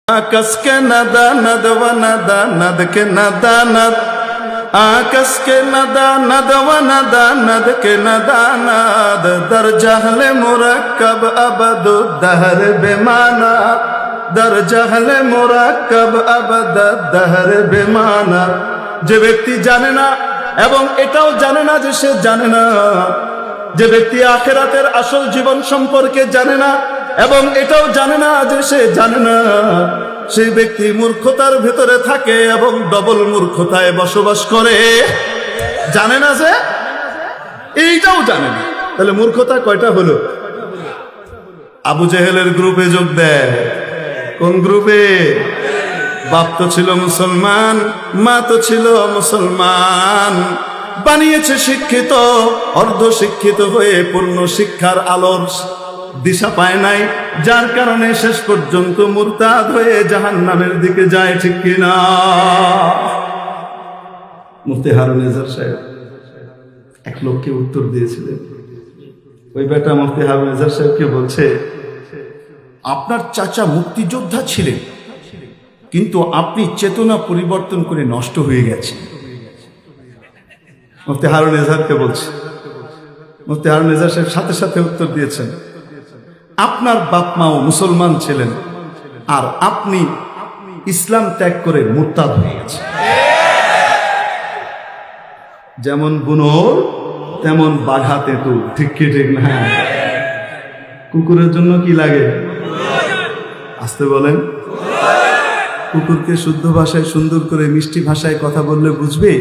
आकाश के नदा नद व नदा नद के नदा नद आकाश के नदा नद व नदा नद के नदा नद दर जहल मुरक्कब अबद दहर बेमाना दर जहल मुरक्कब अबद दहर बेमाना। যে ব্যক্তি জানে না এবং এটাও জানে না যে সে জানে না, যে ব্যক্তি আখিরাতের আসল জীবন সম্পর্কে জানে না এবং এটাও জানে না যে সে জানে না, সেই ব্যক্তি মূর্খতার ভিতরে থাকে এবং ডবল মূর্খতায় বসবাস করে। জানে না যে এইটাও জানে না, তাহলে মূর্খতা কয়টা হলো? আবু জেহেলের গ্রুপে যোগ দেয়। কোন গ্রুপে? বাপ তো ছিল মুসলমান, মা তো ছিল মুসলমান, বানিয়েছে শিক্ষিত, অর্ধ শিক্ষিত হয়ে পূর্ণ শিক্ষার আলোর দিশা পায় নাই, যার কারণে শেষ পর্যন্ত মুরতাদ হয়ে জাহান্নামের দিকে যায়। ঠিক কিনা? মুফতি হারুন নিজার সাহেব এক লোককে উত্তর দিয়েছিলেন। ওই বেটা মুফতি হারুন নিজার সাহেবকে বলছে, আপনার চাচা মুক্তিযোদ্ধা ছিলেন, কিন্তু আপনি চেতনা পরিবর্তন করে নষ্ট হয়ে গেছে। মুফতি হারুন নিজারকে বলছে। মুফতি হারুন নিজার সাহেব সাথে সাথে উত্তর দিয়েছেন, আপনার বাপ মাও মুসলমান ছিলেন আর আপনি ইসলাম ত্যাগ করে মুরতাদ হয়ে গেছেন। যেমন বুনোর তেমন বাঘা তেঁতুল। ঠিক কি ঠিক না? কুকুরের জন্য কি লাগে? আসতে বলেন। কুকুরকে শুদ্ধ ভাষায় সুন্দর করে মিষ্টি ভাষায় কথা বললে বুঝবে?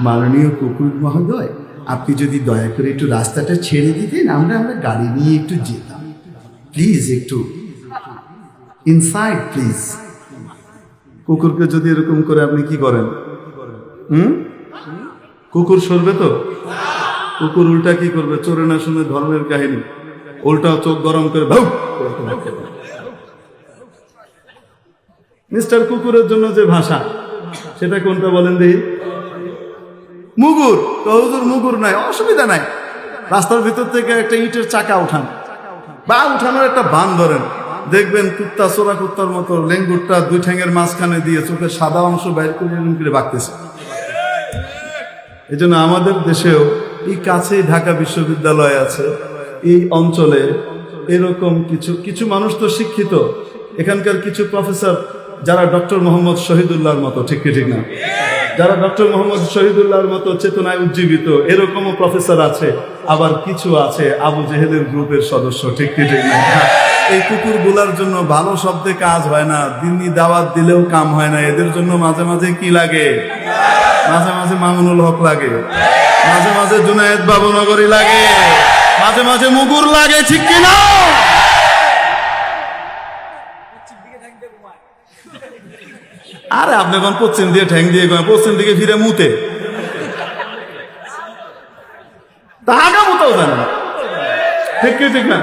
মাননীয় কুকুর মহোদয়, আপনি যদি দয়া করে একটু রাস্তাটা ছেড়ে দিতেন, আমরা গাড়ি নিয়ে একটু যেতাম, প্লিজ একটু ইনসাইড প্লিজ। কুকুরকে যদি এরকম করে আপনি কি করেন? কুকুর সরবে তো? কুকুর উল্টা কি করবে? চোরে না শুনে ধর্মের কাহিনী, উল্টা চোখ গরম করে ভাউ। মিস্টার কুকুরের জন্য যে ভাষা, সেটা কোনটা বলেন দেখি? মুগুর। হুজুর মুগুর নাই, অসুবিধা নাই, রাস্তার ভিতর থেকে একটা ইটের চাকা উঠান বা উঠানোর একটা বান ধরেন, দেখবেন কুত্তা চোরা কুত্তার মতো লেঙ্গুরটা দুই ঠ্যাঙের মাঝখানে দিয়ে চোখের সাদা অংশ বাইর করে বাঁকতেছে। এই জন্য আমাদের দেশেও এই কাছেই ঢাকা বিশ্ববিদ্যালয় আছে, এই অঞ্চলে এরকম কিছু মানুষ তো শিক্ষিত, এখানকার কিছু প্রফেসর যারা ডক্টর মোহাম্মদ শহীদুল্লাহর মতো, ঠিক কি ঠিক না? যারা ডক্টর মোহাম্মদ শহীদুল্লাহর মতো চেতনায় উজ্জীবিত, এরকমও প্রফেসর আছে। আবার কিছু আছে আবু জেহেলের গ্রুপের সদস্য, ঠিক কি ঠিক না? এই কুকুরগুলার জন্য ভালো শব্দে কাজ হয় না, দিনই দাওয়াত দিলেও কাম হয় না। এদের জন্য মাঝে মাঝে কি লাগে? মাঝে মাঝে মামুনুল হক লাগে, মাঝে মাঝে জুনায়েদ বাবুনগরী লাগে, মাঝে মাঝে মুগুর লাগে। ঠিক কিনা? আরে আপনি এখন পশ্চিম দিয়ে ঠ্যাং দিয়ে পশ্চিম দিকে ফিরে মুতে, তাহাকে মুতেও জানে না। ঠিক কি ঠিক না?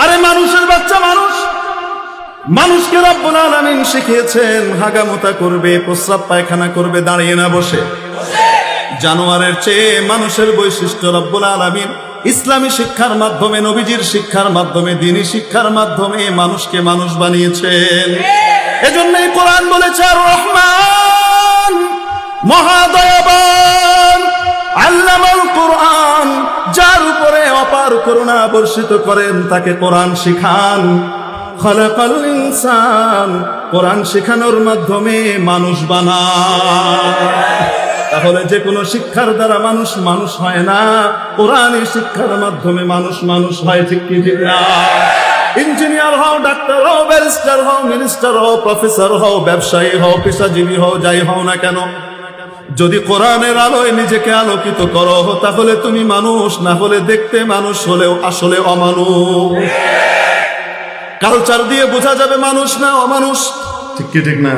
আরে মানুষের বাচ্চা মানুষকে রব্বুল আলামিন শিখিয়েছেন হাগামুতা করবে, প্রস্রাব পায়খানা করবে দাঁড়িয়ে না বসে। জানোয়ারের চেয়ে মানুষের বৈশিষ্ট্য রব্বুল আলামিন ইসলামী শিক্ষার মাধ্যমে, নবীজির শিক্ষার মাধ্যমে, দ্বীনি শিক্ষার মাধ্যমে মানুষকে মানুষ বানিয়েছেন। এজন্যই কোরআন বলেছে, আর রহমান মহাদয়াবান আল্লামাল কোরআন, যার উপরে অপার করুণা বর্ষিত করেন তাকে কোরআন শিখান। খালাকাল ইনসান, কোরআন শেখানোর মাধ্যমে মানুষ বানায়। তাহলে যে কোনো শিক্ষার দ্বারা মানুষ মানুষ হয় না, কোরআনের শিক্ষার মাধ্যমে মানুষ মানুষ হয়। ঠিক কি ঠিক না? ইঞ্জিনিয়ার হও, ডাক্তার হও, ব্যারিস্টার হও, মিনিস্টার হও, প্রফেসর হও, ব্যবসায়ী হও, পেশাজীবী হও, যাই হও না কেন, যদি কোরআনের আলোয় নিজেকে আলোকিত করো, তাহলে তুমি মানুষ। না হলে দেখতে মানুষ হলেও আসলে অমানুষ। কালচার দিয়ে বোঝা যাবে মানুষ না অমানুষ। ঠিক কি ঠিক না?